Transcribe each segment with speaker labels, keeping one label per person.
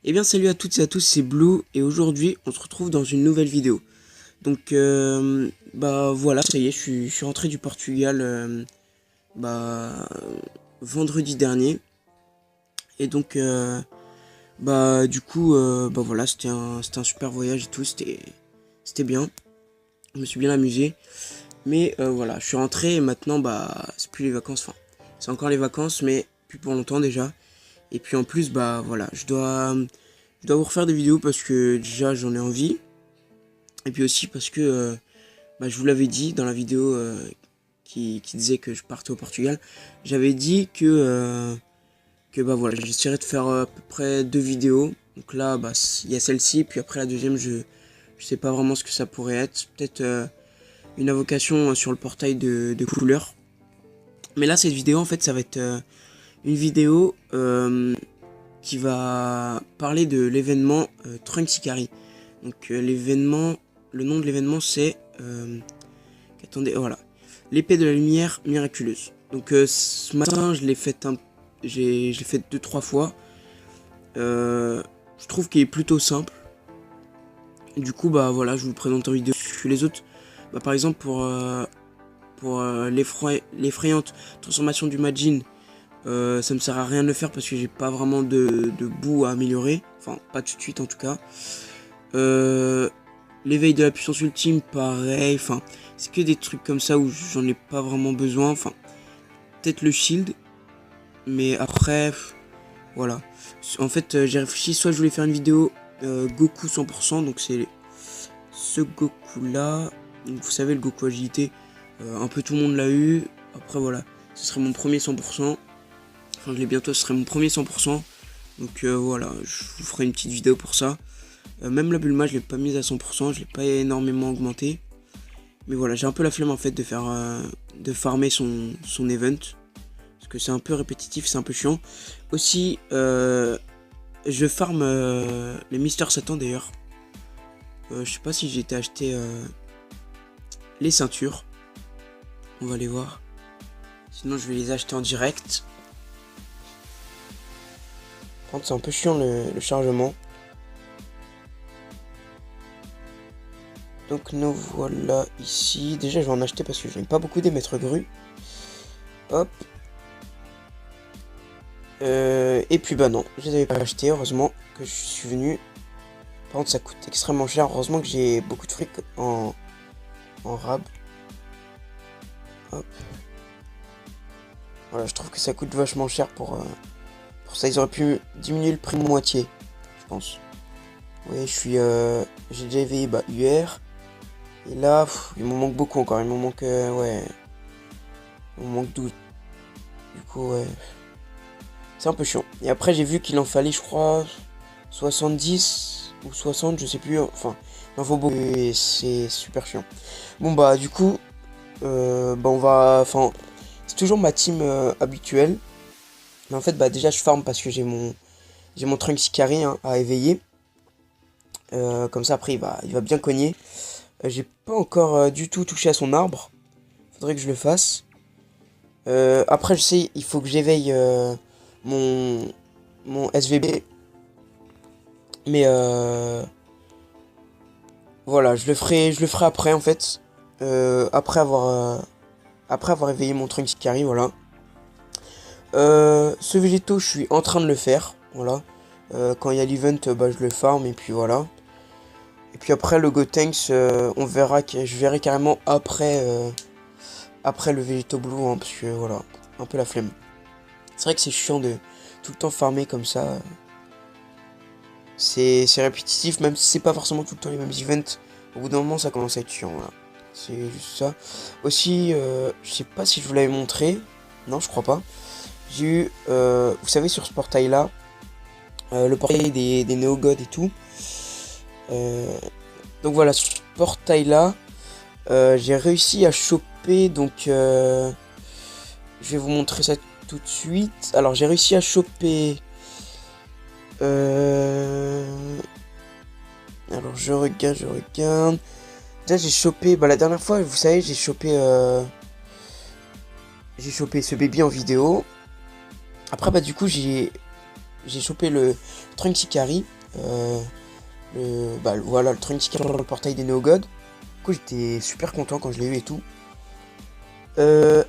Speaker 1: Eh bien salut à toutes et à tous, c'est Blue et aujourd'hui on se retrouve dans une nouvelle vidéo. Donc bah voilà, ça y est, je suis rentré du Portugal bah vendredi dernier. Et donc bah du coup bah voilà, c'était un super voyage et tout, c'était bien. Je me suis bien amusé. Mais voilà, je suis rentré et maintenant bah c'est plus les vacances, enfin c'est encore les vacances mais plus pour longtemps déjà. Et puis en plus bah voilà, je dois vous refaire des vidéos parce que déjà j'en ai envie. Et puis aussi parce que bah, je vous l'avais dit dans la vidéo qui disait que je partais au Portugal. J'avais dit que bah voilà, j'essaierai de faire à peu près 2 vidéos. Donc là bah il y a celle-ci, puis après la deuxième je sais pas vraiment ce que ça pourrait être. Peut-être une invocation sur le portail de couleurs. Mais là cette vidéo en fait ça va être une vidéo qui va parler de l'événement Trunks Ikari. Donc l'événement, le nom de l'événement c'est attendez, voilà, l'épée de la lumière miraculeuse. Donc ce matin je l'ai fait je l'ai fait 2-3 fois. Je trouve qu'il est plutôt simple. Du coup bah voilà, je vous le présente en vidéo. Les autres, bah, par exemple pour l'effrayante transformation du Majin, ça me sert à rien de le faire parce que j'ai pas vraiment de bout à améliorer. Enfin, pas tout de suite en tout cas. L'éveil de la puissance ultime, pareil. Enfin, c'est que des trucs comme ça où j'en ai pas vraiment besoin. Enfin, peut-être le shield. Mais après, voilà. En fait, j'ai réfléchi. Soit je voulais faire une vidéo Goku 100%. Donc c'est ce Goku là. Donc, vous savez, le Goku agilité. Un peu tout le monde l'a eu. Après, voilà. Ce serait mon premier 100%. Enfin, je l'ai bientôt, ce serait mon premier 100%. Donc voilà, je vous ferai une petite vidéo pour ça. Même la Bulma, je l'ai pas mise à 100%, je l'ai pas énormément augmenté. Mais voilà, j'ai un peu la flemme en fait de faire de farmer son event. Parce que c'est un peu répétitif, c'est un peu chiant. Aussi, je farm les Mister Satan d'ailleurs. Je sais pas si j'ai été acheter les ceintures. On va les voir. Sinon, je vais les acheter en direct. C'est un peu chiant le chargement. Donc nous voilà ici. Déjà je vais en acheter parce que je n'aime pas beaucoup des maîtres grus. Hop. Et puis bah non, je les avais pas achetés. Heureusement que je suis venu. Par contre ça coûte extrêmement cher. Heureusement que j'ai beaucoup de fric en rab. Hop. Voilà, je trouve que ça coûte vachement cher pour ça. Ils auraient pu diminuer le prix de moitié, je pense. Oui, j'ai déjà éveillé UR. Et là, il m'en manque beaucoup encore. Il m'en manque, ouais. Il m'en manque 12. Du coup, ouais. C'est un peu chiant. Et après, j'ai vu qu'il en fallait, je crois, 70 ou 60, je sais plus. Enfin, il en faut beaucoup. Et c'est super chiant. Bon, bah, du coup, on va. Enfin, c'est toujours ma team habituelle. Mais en fait, bah, déjà, je farm parce que j'ai mon Trunks Ikari à éveiller. Comme ça, après, il va bien cogner. J'ai pas encore du tout touché à son arbre. Faudrait que je le fasse. Après, je sais, il faut que j'éveille mon SVB. Mais voilà, je le ferai après en fait. Après avoir éveillé mon Trunks Ikari, voilà. Ce végétaux, je suis en train de le faire. Voilà. Quand il y a l'event, je le farm et puis voilà. Et puis après le Gotenks, on verra que je verrai carrément après le Végéto Blue, parce que voilà, un peu la flemme. C'est vrai que c'est chiant de tout le temps farmer comme ça. C'est répétitif, même si c'est pas forcément tout le temps les mêmes events. Au bout d'un moment, ça commence à être chiant, voilà. C'est juste ça. Aussi, je sais pas si je vous l'avais montré. Non, je crois pas. J'ai eu, vous savez, sur ce portail-là, le portail des Néo-Gods et tout. Donc voilà, ce portail là, j'ai réussi à choper, donc je vais vous montrer ça tout de suite. Alors j'ai réussi à choper, alors je regarde. Déjà j'ai chopé, la dernière fois, vous savez, j'ai chopé ce bébé en vidéo. Après du coup j'ai j'ai chopé le Trunks Ikari. Voilà, le Trunks Ikari dans le portail des Neogod. Du coup, j'étais super content quand je l'ai eu et tout.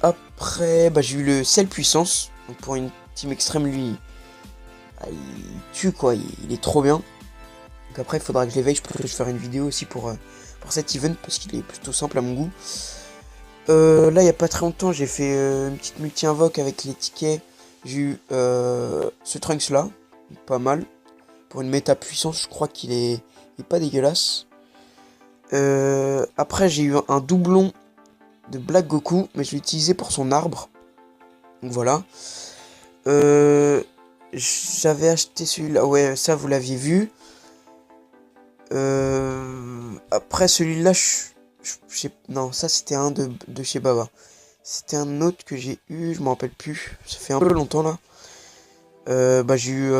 Speaker 1: Après, j'ai eu le sel puissance. Donc pour une team extrême, lui, il tue quoi, il est trop bien. Donc après, il faudra que je l'éveille. Je peux faire une vidéo aussi pour cet event parce qu'il est plutôt simple à mon goût. Là, il n'y a pas très longtemps, j'ai fait une petite multi-invoque avec les tickets. J'ai eu ce Trunks là, pas mal. Pour une méta puissance, je crois qu'il est pas dégueulasse. Après, j'ai eu un doublon de Black Goku, mais je l'ai utilisé pour son arbre. Donc voilà. J'avais acheté celui-là, ouais, ça vous l'aviez vu. Après celui-là, non, ça c'était un de chez Baba. C'était un autre que j'ai eu, je m'en rappelle plus. Ça fait un peu longtemps là. J'ai eu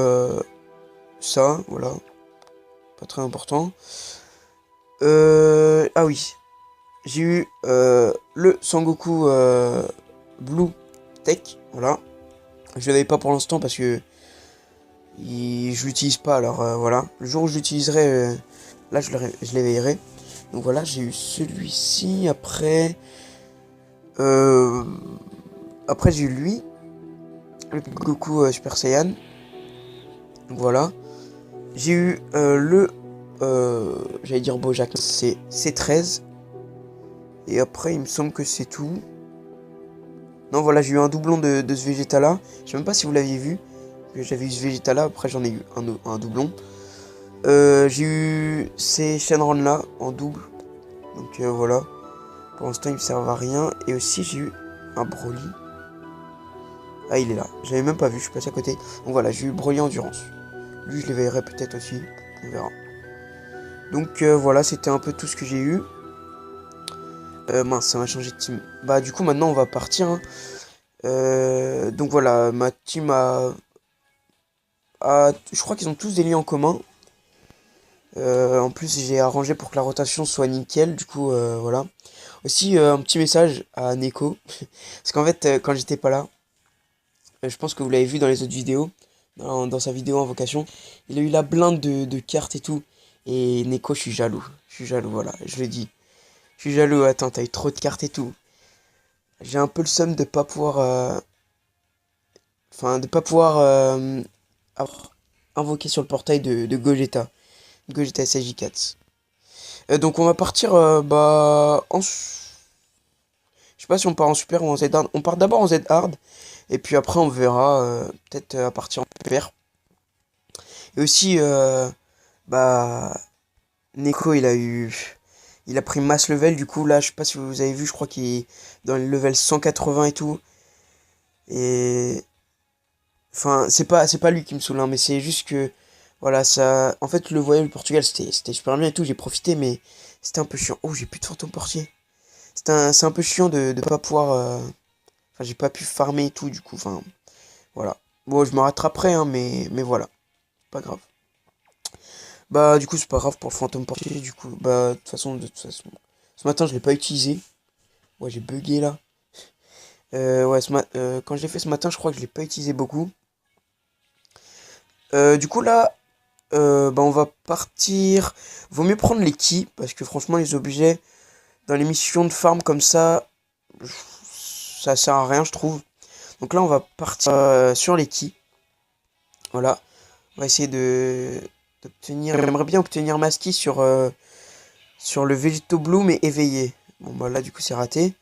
Speaker 1: ça, voilà. Pas très important. Ah oui. J'ai eu le Sangoku Blue Tech, voilà. Je l'avais pas pour l'instant parce que je l'utilise pas, alors voilà. Le jour où je l'utiliserai, là je l'éveillerai. Donc voilà, j'ai eu celui-ci. Après j'ai eu lui, le Goku Super Saiyan. Donc voilà. J'ai eu j'allais dire Bojack, c'est C13. Et après il me semble que c'est tout. Non voilà, j'ai eu un doublon de ce Vegeta là. Je sais même pas si vous l'aviez vu. J'avais eu ce Vegeta là, après j'en ai eu un doublon. J'ai eu ces Shenron là en double. Donc voilà. Pour l'instant ils me servent à rien. Et aussi j'ai eu un Broly. Ah il est là. J'avais même pas vu, je suis passé à côté. Donc voilà, j'ai eu Broly Endurance. Lui je l'éveillerai peut-être aussi. On verra. Donc voilà, c'était un peu tout ce que j'ai eu. Mince, ça m'a changé de team. Du coup maintenant on va partir. Hein. Donc voilà, ma team je crois qu'ils ont tous des liens en commun. En plus, j'ai arrangé pour que la rotation soit nickel. Du coup, voilà. Aussi, un petit message à Neko. Parce qu'en fait, quand j'étais pas là, je pense que vous l'avez vu dans les autres vidéos, dans sa vidéo invocation, il a eu la blinde de cartes et tout. Et Neko, je suis jaloux. Je suis jaloux, voilà. Je le dis. Je suis jaloux. Attends, t'as eu trop de cartes et tout. J'ai un peu le seum de pas pouvoir... Enfin, de pas pouvoir invoquer sur le portail de Gogeta. Gogeta SSJ4. Donc on va partir je sais pas si on part en super ou en Z hard. On part d'abord en Z hard. Et puis après on verra peut-être à partir en super. Et aussi Neko il a pris masse level. Du coup là je sais pas si vous avez vu. Je crois qu'il est dans le level 180 et tout. Et enfin c'est pas lui qui me saoule hein, mais c'est juste que voilà ça. En fait le voyage au Portugal c'était super bien et tout. J'ai profité mais c'était un peu chiant. Oh j'ai plus de fantôme portier. C'est un peu chiant de pas pouvoir... Enfin, j'ai pas pu farmer et tout, du coup, enfin, voilà. Bon, je me rattraperai, hein, mais voilà. Pas grave. Du coup, c'est pas grave pour le fantôme portier, du coup. De toute façon. Ce matin, je l'ai pas utilisé. Ouais, j'ai bugué, là. Ouais, quand je l'ai fait ce matin, je crois que je l'ai pas utilisé beaucoup. Du coup, là, on va partir. Vaut mieux prendre les keys, parce que franchement, les objets, dans les missions de farm comme ça sert à rien, je trouve. Donc là, on va partir sur les keys. Voilà. On va essayer d'obtenir... J'aimerais bien obtenir Maski sur le Végéto Blue, mais éveillé. Bon, là, du coup, c'est raté.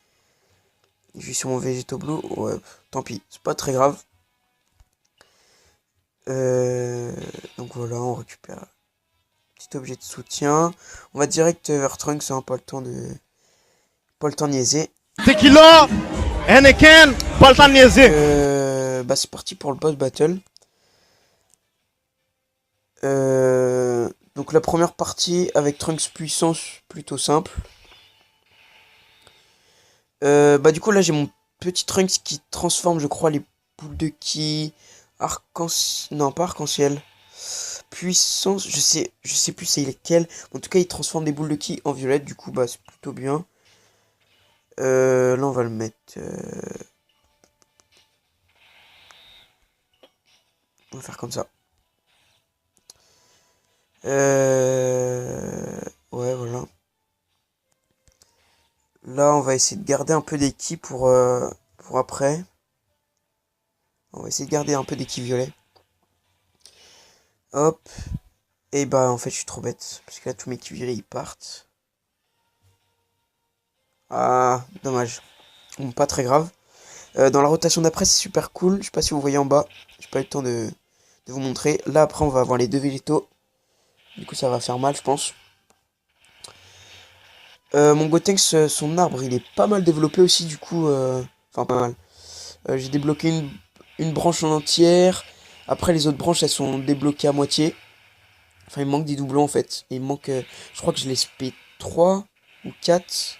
Speaker 1: Je vais sur mon Végéto Blue. Ouais, tant pis. C'est pas très grave. Donc voilà, on récupère petit objet de soutien. On va direct vers Trunks, hein, pas le temps de niaiser.
Speaker 2: Tequila, Henneken, pas le temps de niaiser.
Speaker 1: C'est parti pour le boss battle. Donc la première partie avec Trunks puissance plutôt simple. Du coup là j'ai mon petit Trunks qui transforme je crois les boules de ki arc-en-ciel. Non pas arc-en-ciel. Puissance, je sais plus c'est lequel. En tout cas il transforme des boules de ki en violette. Du coup c'est plutôt bien. Là on va le mettre. On va faire comme ça. Ouais, voilà. Là, on va essayer de garder un peu d'équipes pour après. On va essayer de garder un peu d'équipes violet. Hop. Et bah, en fait, je suis trop bête. Parce que là, tous mes équipes violets, ils partent. Ah, dommage. Bon, pas très grave. Dans la rotation d'après, c'est super cool. Je sais pas si vous voyez en bas. J'ai pas eu le temps de vous montrer. Là, après, on va avoir les deux végétaux. Du coup, ça va faire mal, je pense. Mon Gotenks, son arbre, il est pas mal développé aussi, du coup. Enfin, pas mal. J'ai débloqué une branche en entière. Après, les autres branches, elles sont débloquées à moitié. Enfin, il me manque des doublons, en fait. Et il me manque... je crois que je l'ai spé 3 ou 4.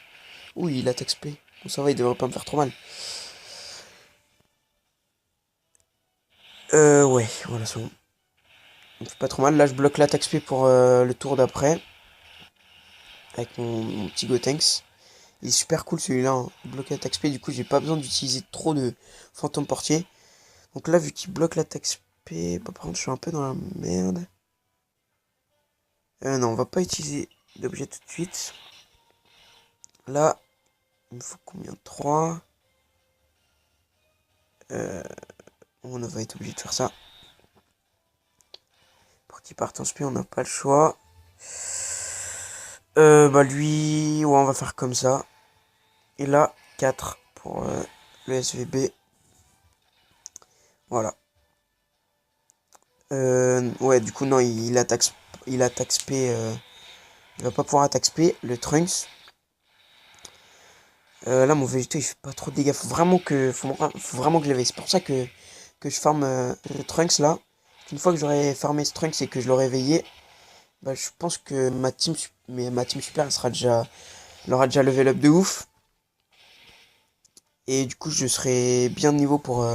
Speaker 1: Oui, il attaque spé. Bon, ça va, il devrait pas me faire trop mal. Ouais, voilà, c'est bon. On fait pas trop mal. Là, je bloque l'attaque spé pour le tour d'après. Avec mon petit Gotenks. Il est super cool celui-là, hein. Il bloque l'attaque spé, du coup j'ai pas besoin d'utiliser trop de fantômes portiers. Donc là, vu qu'il bloque l'attaque spé, bah, par contre je suis un peu dans la merde. Non, on va pas utiliser d'objet tout de suite. Là, il me faut combien? 3. On va être obligé de faire ça. Pour qu'il parte en spé, on n'a pas le choix. Bah lui, ouais, on va faire comme ça. Et là, 4 pour le SVB. Voilà. Ouais, du coup, non, il attaque spé. Il va pas pouvoir attaque spé, le Trunks. Là, mon végétaux, il fait pas trop de dégâts. Faut vraiment que je l'éveille. C'est pour ça que je farme le Trunks, là. Une fois que j'aurai farmé ce Trunks et que je l'aurai éveillé, bah, je pense que ma team super, elle aura déjà level up de ouf. Et du coup, je serai bien de niveau pour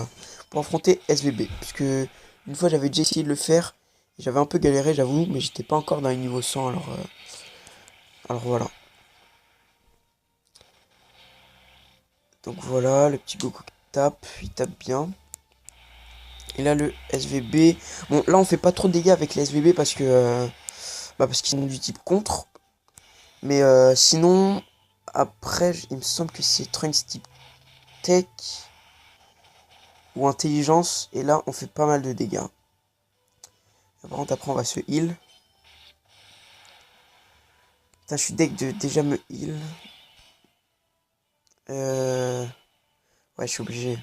Speaker 1: affronter SVB. Puisque une fois, j'avais déjà essayé de le faire. J'avais un peu galéré, j'avoue, mais j'étais pas encore dans les niveaux 100, alors voilà. Donc voilà, le petit Goku il tape bien. Et là, le SVB. Bon, là, on fait pas trop de dégâts avec les SVB parce qu'ils sont du type contre. Mais sinon, après, il me semble que c'est Trunks type tech ou intelligence. Et là, on fait pas mal de dégâts. Par contre, après, on va se heal. Putain, je suis deg de déjà me heal. Ouais, je suis obligé.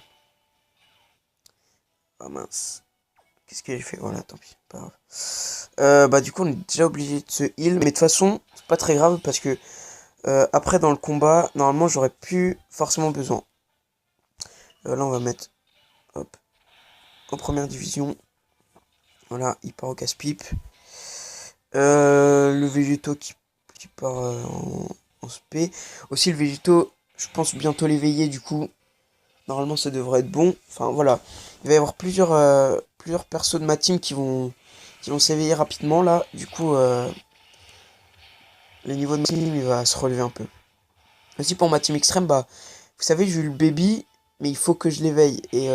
Speaker 1: Ah mince. Qu'est-ce que j'ai fait? Voilà, tant pis, pas grave. Bah du coup on est déjà obligé de se heal. Mais de toute façon, c'est pas très grave parce que après dans le combat, normalement j'aurais plus forcément besoin. Là on va mettre hop, en première division. Voilà, il part au casse-pipe. Le végéto qui part en spé. Aussi le végéto, je pense bientôt l'éveiller du coup. Normalement ça devrait être bon. Enfin voilà. Il va y avoir plusieurs persos de ma team qui vont s'éveiller rapidement là. Du coup le niveau de ma team il va se relever un peu. Aussi pour ma team extrême, bah vous savez j'ai eu le baby, mais il faut que je l'éveille. Et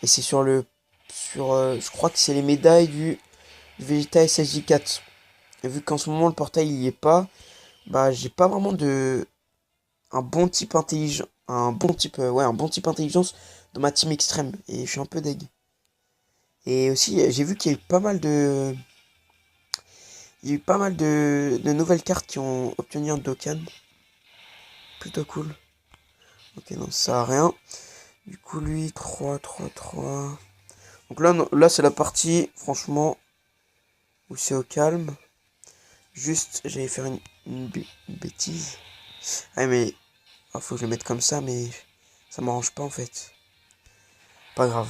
Speaker 1: c'est je crois que c'est les médailles du Vegeta SSJ4. Et vu qu'en ce moment le portail il y est pas, bah j'ai pas vraiment de un bon type intelligent, un bon type intelligence dans ma team extrême et je suis un peu deg. Et aussi j'ai vu qu'il y a eu pas mal de nouvelles cartes qui ont obtenu un Dokkan. Plutôt cool. Ok, non, ça sert à rien. Du coup lui 3. Donc là c'est la partie franchement où c'est au calme. Juste j'allais faire une bêtise. Ah mais faut que je le mette comme ça, mais ça m'arrange pas en fait. Pas grave.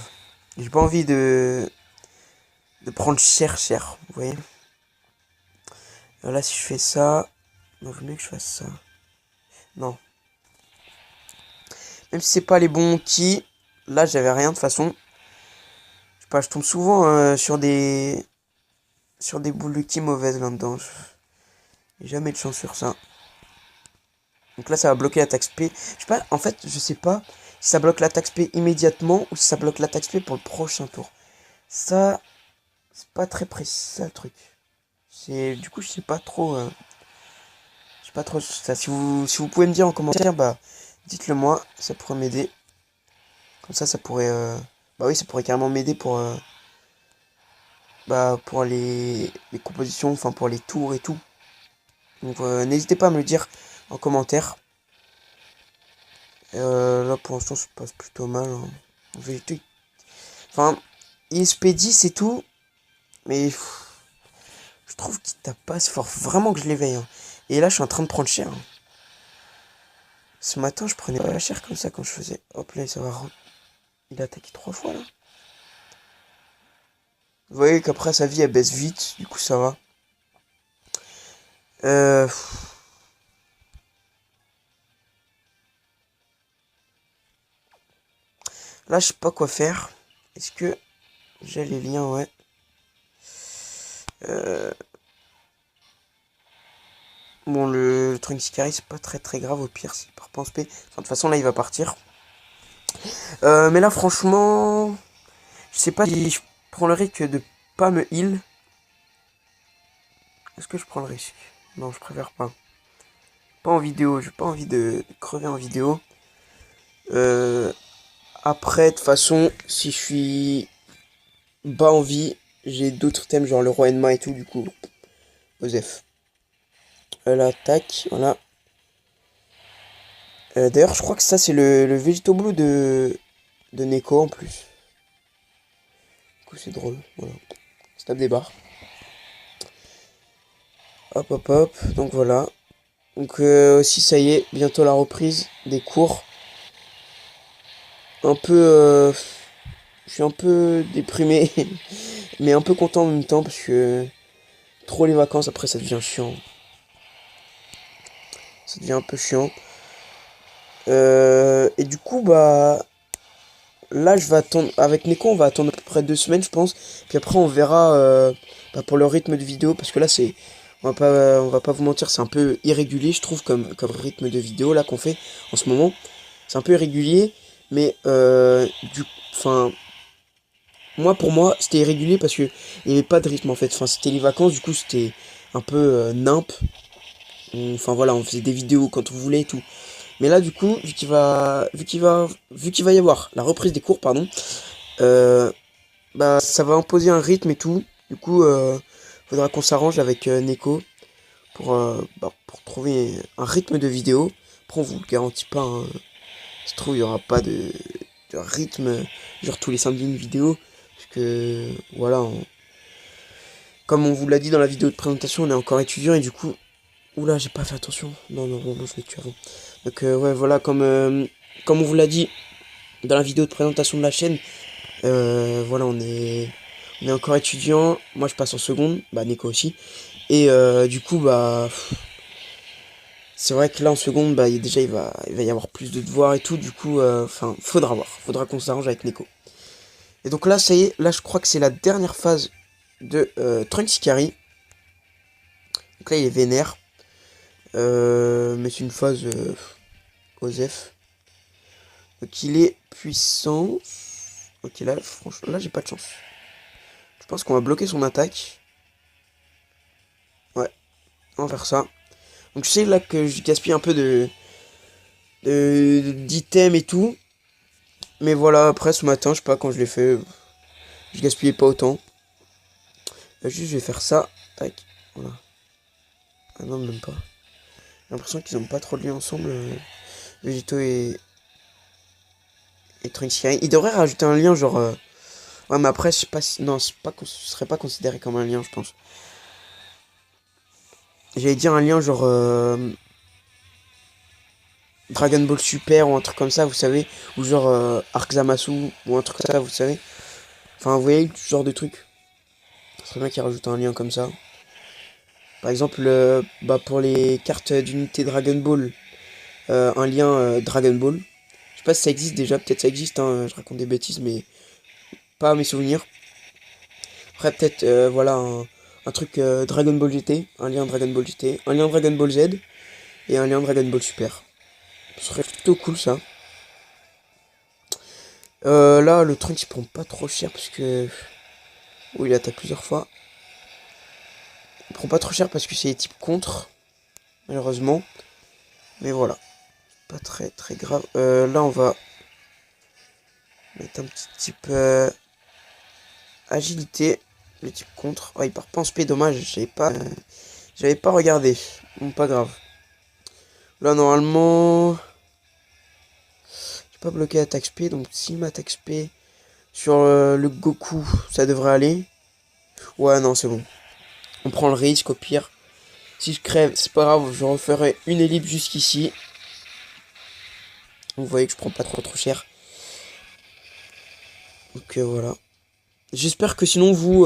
Speaker 1: J'ai pas envie de prendre cher, vous voyez. Alors là, si je fais ça, non, vaut mieux que je fasse ça. Non. Même si c'est pas les bons outils, là, j'avais rien de toute façon. Je sais pas, je tombe souvent sur des boules de qui mauvaises là-dedans. J'ai jamais de chance sur ça. Donc là, ça va bloquer l'attaque SP. Je sais pas, en fait, je sais pas si ça bloque l'attaque SP immédiatement ou si ça bloque l'attaque SP pour le prochain tour. Ça, c'est pas très précis, ça le truc. Du coup, je sais pas trop. Je sais pas trop ça. Si vous pouvez me dire en commentaire, bah, dites-le moi. Ça pourrait m'aider. Comme ça pourrait. Bah oui, ça pourrait carrément m'aider pour les compositions, enfin pour les tours et tout. Donc n'hésitez pas à me le dire en commentaire. Là pour l'instant ça se passe plutôt mal. Hein. En vérité. Enfin, ISP10 c'est tout. Mais je trouve qu'il tape pas assez fort. Faut vraiment que je l'éveille. Hein. Et là je suis en train de prendre cher. Hein. Ce matin je prenais pas cher comme ça quand je faisais. Hop là ça va. Il a attaqué 3 fois là. Vous voyez qu'après sa vie elle baisse vite. Du coup ça va. Euh... Là, je sais pas quoi faire. Est-ce que j'ai les liens? Ouais. Bon, le Trunks-Ikari, c'est pas très grave. Au pire, s'il part pas en spé. Enfin, de toute façon, là, il va partir. Mais là, franchement, je sais pas si je prends le risque de pas me heal. Est-ce que je prends le risque? Non, je préfère pas. Pas en vidéo. J'ai pas envie de crever en vidéo. Après, de toute façon, si je suis bas en vie, j'ai d'autres thèmes, genre le roi Enma et tout, du coup. Osef. L'attaque, voilà. D'ailleurs, je crois que ça, c'est le Végéto Blue de Neko en plus. Du coup, c'est drôle. Voilà. Ça tape des barres. Hop, hop, hop. Donc voilà. Donc aussi, ça y est, bientôt la reprise des cours. Un peu... je suis un peu déprimé, mais un peu content en même temps parce que trop les vacances, après, ça devient chiant. Ça devient un peu chiant. Et du coup, bah... Là, je vais attendre. Avec Neko, on va attendre à peu près 2 semaines, je pense. Puis après, on verra pour le rythme de vidéo. Parce que là, c'est. On va pas vous mentir, c'est un peu irrégulier, je trouve, comme rythme de vidéo là qu'on fait en ce moment. C'est un peu irrégulier. Mais Enfin. Moi, pour moi, c'était irrégulier parce que il n'y avait pas de rythme en fait. Enfin, c'était les vacances, du coup, c'était un peu nimp. Enfin voilà, on faisait des vidéos quand on voulait et tout. Mais là, du coup, vu qu'il va y avoir la reprise des cours, pardon, bah, ça va imposer un rythme et tout. Du coup, faudra qu'on s'arrange avec Neko pour trouver un rythme de vidéo. Après, on vous le garantit pas. Hein. Ça se trouve, il y aura pas de rythme, genre tous les samedis une vidéo. Parce que, voilà, comme on vous l'a dit dans la vidéo de présentation, on est encore étudiant et du coup, oula, j'ai pas fait attention. Non, non, non, je l'ai tué avant. Donc, ouais, voilà, comme on vous l'a dit dans la vidéo de présentation de la chaîne, voilà, on est encore étudiant. Moi, je passe en seconde, bah, Neko aussi. Et du coup, bah, c'est vrai que là, en seconde, bah, déjà, il va y avoir plus de devoirs et tout. Du coup, enfin, faudra voir. Faudra qu'on s'arrange avec Neko. Et donc là, ça y est, là, je crois que c'est la dernière phase de Trunks Ikari. Donc là, il est vénère. Mais c'est une phase Osef. Donc il est puissant. Ok, là, franchement, là, j'ai pas de chance. Je pense qu'on va bloquer son attaque. Ouais, on va faire ça. Donc je sais là que je gaspille un peu d'items et tout. Mais voilà, après ce matin, je sais pas quand je l'ai fait, je gaspillais pas autant. Là, juste je vais faire ça. Tac, voilà. Ah non, même pas. J'ai l'impression qu'ils ont pas trop de lien ensemble. Végéto et Trunks. Ils devraient rajouter un lien genre... Ouais, mais après, je sais pas si... Non, ce serait pas considéré comme un lien, je pense. J'allais dire un lien genre... Dragon Ball Super ou un truc comme ça, vous savez. Ou genre Arc Zamasu ou un truc comme ça, vous savez. Enfin, vous voyez, ce genre de truc. Ce serait bien qu'ils rajoutent un lien comme ça. Par exemple, bah, pour les cartes d'unité Dragon Ball, un lien Dragon Ball. Je sais pas si ça existe déjà, peut-être ça existe, hein, je raconte des bêtises, mais pas à mes souvenirs. Après, peut-être, voilà, un truc Dragon Ball GT, un lien Dragon Ball GT, un lien Dragon Ball Z et un lien Dragon Ball Super. Ce serait plutôt cool ça. Là, le Trunks il prend pas trop cher parce que... Oui, il attaque plusieurs fois. prends pas trop cher parce que c'est les types contre, malheureusement. Mais voilà, pas très très grave. Là, on va mettre un petit type agilité. Le type contre. Oh, il part pas en spé, dommage. J'avais pas regardé. Bon, pas grave. Là, normalement, j'ai pas bloqué attaque spé. Donc, s'il m'attaque spé sur le Goku, ça devrait aller. Ouais, non, c'est bon. On prend le risque au pire. Si je crève, c'est pas grave. Je referai une ellipse jusqu'ici. Vous voyez que je prends pas trop cher. Donc, voilà. J'espère que sinon vous,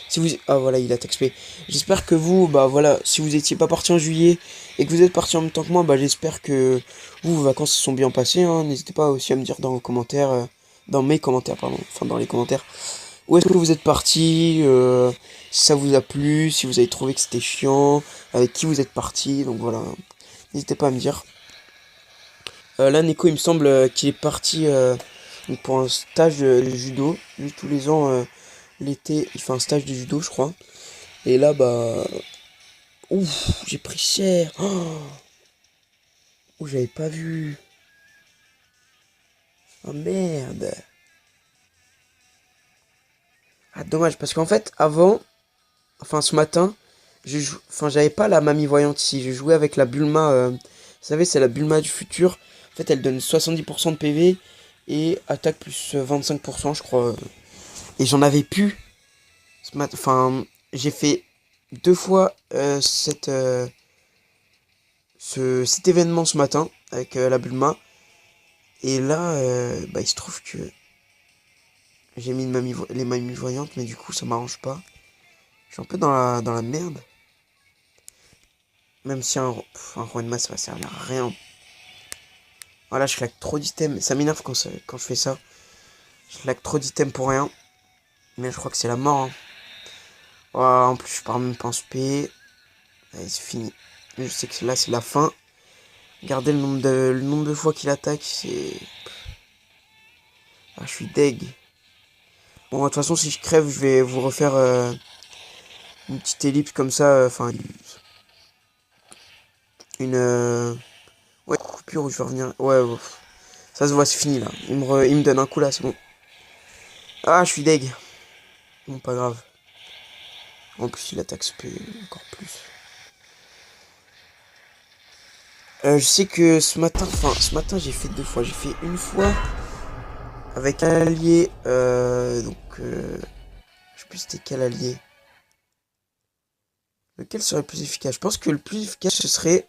Speaker 1: si vous, ah voilà, il attaque XP. J'espère que vous, bah voilà, si vous étiez pas parti en juillet et que vous êtes parti en même temps que moi, bah j'espère que vous, vos vacances se sont bien passées. Hein. N'hésitez pas aussi à me dire dans vos commentaires, dans mes commentaires, pardon, enfin dans les commentaires, où est-ce que vous êtes parti, si ça vous a plu, si vous avez trouvé que c'était chiant, avec qui vous êtes parti. Donc voilà, n'hésitez pas à me dire. Là, Neko, il me semble qu'il est parti pour un stage de judo. Lui, tous les ans, l'été, il fait un stage de judo, je crois. Et là, bah... Ouf, j'ai pris cher. Oh, j'avais pas vu. Oh, merde. Ah, dommage, parce qu'en fait, avant... Enfin, ce matin, j'avais pas la mamie voyante ici. Je jouais avec la Bulma. Vous savez, c'est la Bulma du futur. En fait, elle donne 70% de PV et attaque plus 25%, je crois. Et j'en avais plus. Ce matin, enfin, j'ai fait 2 fois cet événement ce matin avec la Bulma. Et là, bah, il se trouve que j'ai mis les mamies voyantes, mais du coup, ça m'arrange pas. Je suis un peu dans la merde. Même si un roi de masse, ça va servir à rien. Voilà, je claque trop d'items. Ça m'énerve quand je fais ça. Je claque trop d'items pour rien. Mais je crois que c'est la mort. Hein. Voilà, en plus, je pars même pas en spé. Allez, c'est fini. Je sais que là, c'est la fin. Regardez le nombre de fois qu'il attaque, c'est... Ah, je suis deg. Bon, de toute façon, si je crève, je vais vous refaire une petite ellipse comme ça. Enfin, ouais, coupure où je vais revenir. Ouais, ouais. Ça se voit, c'est fini, là. Il me donne un coup, là, c'est bon. Ah, je suis deg. Bon, pas grave. En plus, il attaque SP encore plus. Je sais que ce matin, j'ai fait 2 fois. J'ai fait une fois avec un allié. Donc, je sais plus c'était quel allié. Lequel serait le plus efficace? Je pense que le plus efficace, ce serait...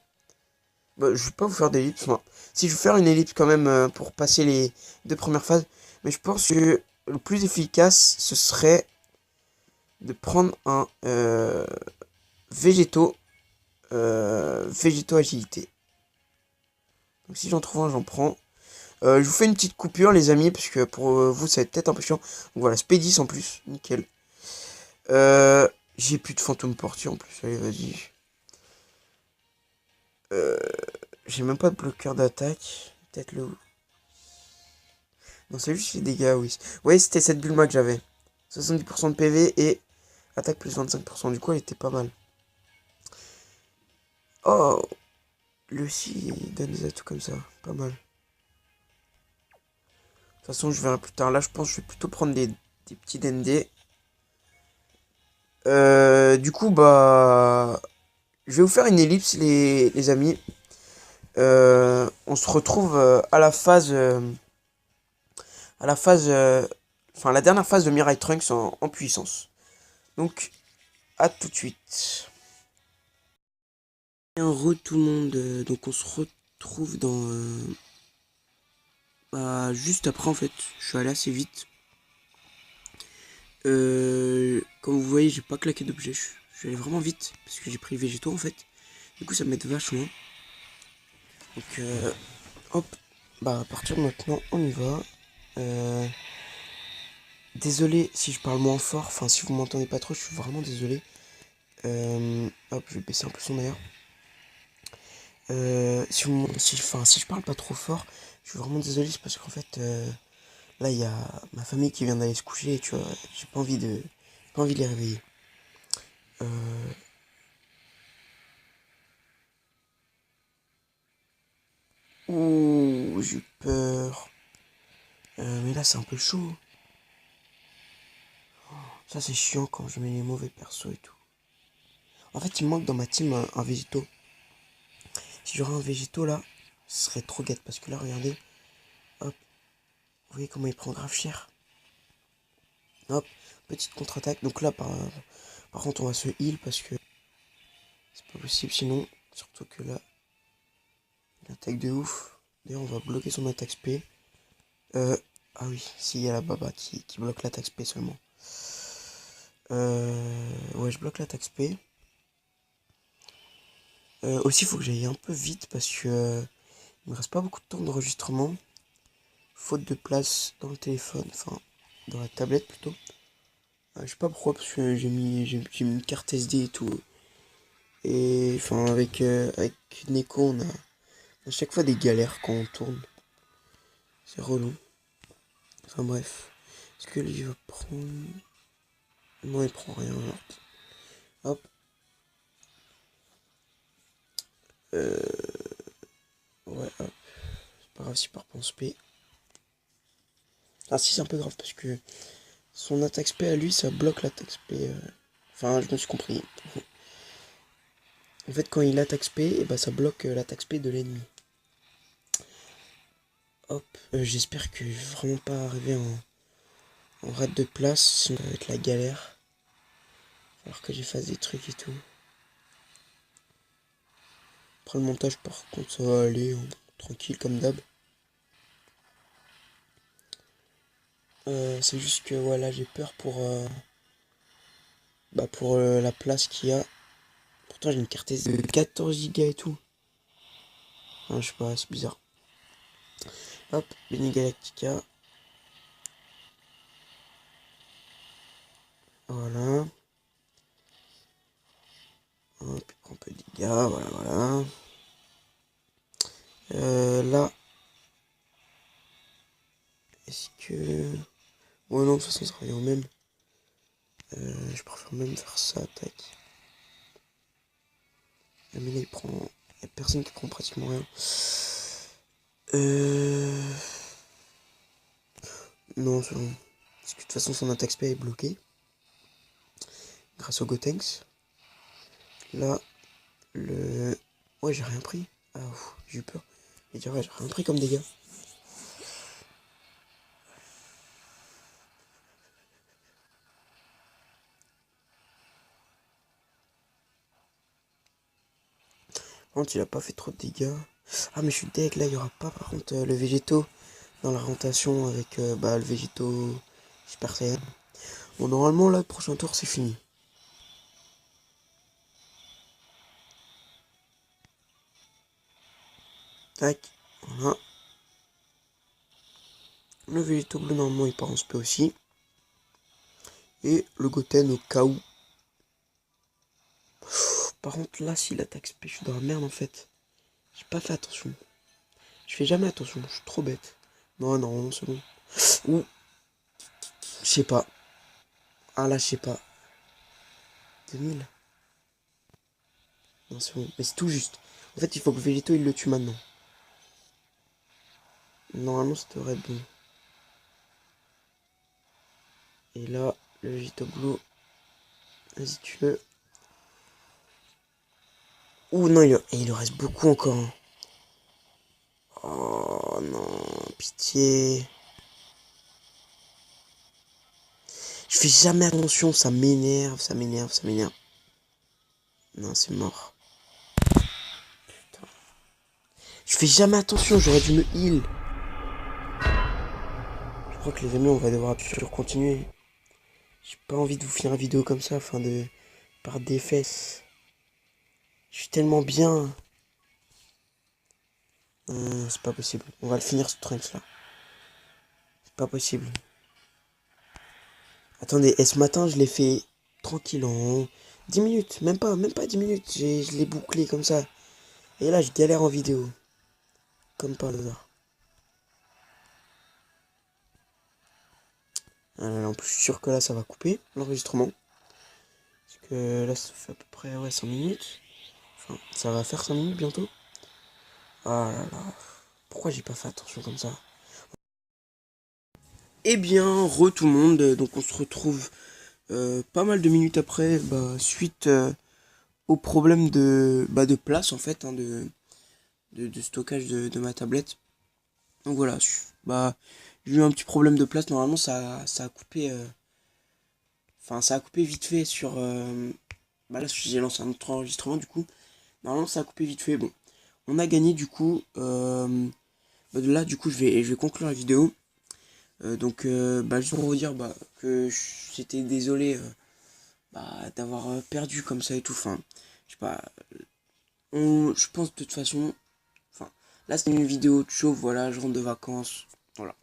Speaker 1: Bah, je vais pas vous faire d'ellipse. Enfin, si je vais faire une ellipse quand même pour passer les 2 premières phases. Mais je pense que le plus efficace, ce serait de prendre un végétaux agilité. Donc si j'en trouve un, j'en prends. Je vous fais une petite coupure, les amis, parce que pour vous, ça va être peut-être un peu chiant. Donc voilà, Spédis en plus, nickel. J'ai plus de fantôme portier en plus, allez, vas-y. J'ai même pas de bloqueur d'attaque. Peut-être le... Non, c'est juste les dégâts, oui. Oui, c'était cette Bulma que j'avais. 70% de PV et attaque plus 25%. Du coup, elle était pas mal. Oh, le si, il donne des atouts comme ça. Pas mal. De toute façon, je verrai plus tard. Là, je pense que je vais plutôt prendre des petits DND. Du coup, bah... Je vais vous faire une ellipse, les amis. On se retrouve à la phase... Enfin, la dernière phase de Mirai Trunks en puissance. Donc, à tout de suite. Et tout le monde. Donc, on se retrouve dans... bah, juste après, en fait. Je suis allé assez vite. Comme vous voyez, j'ai pas claqué d'objet. Je suis allé vraiment vite. Parce que j'ai pris végétaux, en fait. Du coup, ça m'aide vachement. Donc, hop. Bah, à partir de maintenant, on y va. Désolé si je parle moins fort. Enfin, si vous m'entendez pas trop, je suis vraiment désolé. Hop, je vais baisser un peu son d'ailleurs. Si je parle pas trop fort, je suis vraiment désolé. C'est parce qu'en fait, là, il y a ma famille qui vient d'aller se coucher. Et tu vois, j'ai pas envie de les réveiller. j'ai eu peur. Mais là, c'est un peu chaud. Ça, c'est chiant quand je mets les mauvais persos et tout. En fait, il me manque dans ma team un végéto. Si j'aurais un végéto là, ce serait trop guette. Parce que là, regardez. Hop. Vous voyez comment il prend grave cher. Hop. Petite contre-attaque. Donc là, par contre, on va se heal parce que c'est pas possible sinon. Surtout que là, il attaque de ouf. D'ailleurs, on va bloquer son attaque SP. Ah oui, s'il y a la Baba qui bloque l'attaque SP seulement. Ouais, je bloque l'attaque SP. Aussi, il faut que j'aille un peu vite parce que il me reste pas beaucoup de temps d'enregistrement. Faute de place dans le téléphone, enfin, dans la tablette plutôt. Je sais pas pourquoi, parce que j'ai mis une carte SD et tout. Et enfin, avec Neko, on a à chaque fois des galères quand on tourne. C'est relou. Enfin bref. Est-ce que lui va prendre... Non, il prend rien. Hop. Ouais, hop. C'est pas grave si par pense P. Ah si, c'est un peu grave parce que son attaque SP à lui, ça bloque l'attaque SP. Enfin, je me suis compris. En fait, quand il attaque SP, et bah, ça bloque l'attaque SP de l'ennemi. Hop, j'espère que je vais vraiment pas arriver en rate de place, sinon ça va être la galère. Alors que j'ai fasse des trucs et tout. Après le montage, par contre, ça va aller tranquille comme d'hab. C'est juste que voilà, j'ai peur pour la place qu'il y a. Pourtant, j'ai une carte SD de 14 Go et tout. Enfin, je sais pas, c'est bizarre. Hop, Benny Galactica. Voilà. Hop, il prend un peu de dégâts, voilà. Là. Est-ce que... Ouais, non, de toute façon, ça revient au même. Je préfère même faire ça, tac. Mais là, il prend... Il n'y a personne qui prend pratiquement rien. Non, c'est bon. Parce que de toute façon, son attaque SP est bloquée. Grâce au Gotenks. Là, le... Ouais, j'ai rien pris. Ah, j'ai eu peur. Et dire, ouais, j'ai rien pris comme dégâts. Par contre, il a pas fait trop de dégâts. Ah, mais je suis deg, là, il y aura pas, par contre, le végéto dans la rotation avec le végéto Super Saiyan. Bon, normalement, là, le prochain tour, c'est fini. Tac, voilà. Le végéto bleu, normalement, il part en SP aussi. Et le Goten au cas où. Par contre, là, s'il attaque SP, je suis dans la merde, en fait. J'ai pas fait attention. Je fais jamais attention, je suis trop bête. Non, non, c'est bon. Ou, je sais pas. Ah là, je sais pas. 2000. Non, c'est bon. Mais c'est tout juste. En fait, il faut que le Végéto, il le tue maintenant. Normalement, ça devrait être bon. Et là, le Végéto Blue. Vas-y, tue-le. Ouh, non, il en reste beaucoup encore. Hein. Oh non, pitié. Je fais jamais attention, ça m'énerve, ça m'énerve, ça m'énerve. Non, c'est mort. Putain. Je fais jamais attention, j'aurais dû me heal. Je crois que les amis, on va devoir toujours continuer. J'ai pas envie de vous finir la vidéo comme ça, par des fesses. Je suis tellement bien. C'est pas possible. On va le finir ce Trunks là. C'est pas possible. Attendez, et ce matin, je l'ai fait tranquille en 10 minutes. Même pas 10 minutes. Je l'ai bouclé comme ça. Et là, je galère en vidéo. Comme par hasard. En plus, je suis sûr que là, ça va couper l'enregistrement. Parce que là, ça fait à peu près 5 minutes. Enfin, ça va faire 5 minutes bientôt. Ah là là. Pourquoi j'ai pas fait attention comme ça? Eh bien, tout le monde, donc on se retrouve pas mal de minutes après, suite au problème de place en fait, hein, de stockage de ma tablette. Donc voilà, j'ai eu un petit problème de place, normalement ça a coupé, ça a coupé vite fait sur... là j'ai lancé un autre enregistrement du coup, normalement ça a coupé vite fait, bon. On a gagné du coup, de là du coup je vais conclure la vidéo. Juste pour vous dire que j'étais désolé d'avoir perdu comme ça et tout. Enfin, je sais pas. Je pense de toute façon. Enfin, là c'était une vidéo de chauffe, voilà, je rentre de vacances. Voilà.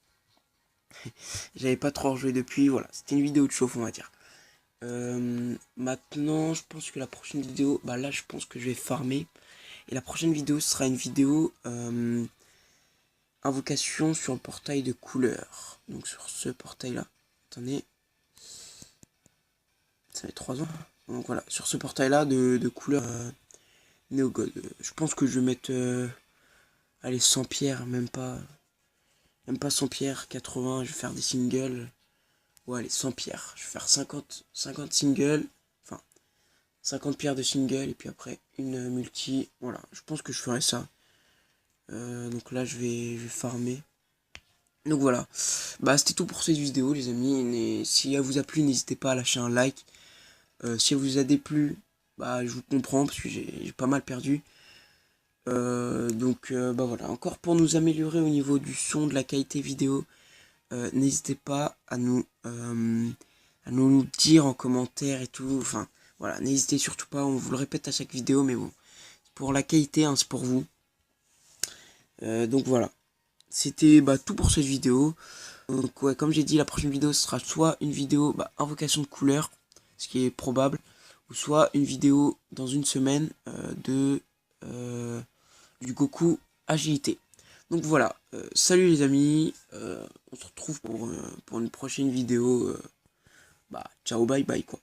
Speaker 1: J'avais pas trop rejoué depuis, voilà. C'était une vidéo de chauffe, on va dire. Maintenant, je pense que la prochaine vidéo, là je pense que je vais farmer. Et la prochaine vidéo sera une vidéo invocation sur un portail de couleur. Donc sur ce portail là. Attendez. Ça fait 3 ans. Donc voilà, sur ce portail là de couleur Néogod. Je pense que je vais mettre allez 100 pierres, même pas 100 pierres, 80, je vais faire des singles. Ouais, allez 100 pierres. Je vais faire 50 singles, enfin 50 pierres de single et puis après une multi. Voilà, je pense que je ferai ça. Donc là je vais farmer. Donc voilà, c'était tout pour cette vidéo les amis. Si elle vous a plu, n'hésitez pas à lâcher un like. Si elle vous a déplu, je vous comprends parce que j'ai pas mal perdu. Voilà, encore pour nous améliorer au niveau du son, de la qualité vidéo, n'hésitez pas à nous dire en commentaire et tout. Enfin voilà, n'hésitez surtout pas, on vous le répète à chaque vidéo, mais bon, pour la qualité, hein, c'est pour vous. Donc voilà, c'était tout pour cette vidéo. Donc ouais, comme j'ai dit, la prochaine vidéo ce sera soit une vidéo invocation de couleur, ce qui est probable, ou soit une vidéo dans une semaine du Goku agilité. Donc voilà, salut les amis, on se retrouve pour une prochaine vidéo. Ciao, bye bye quoi.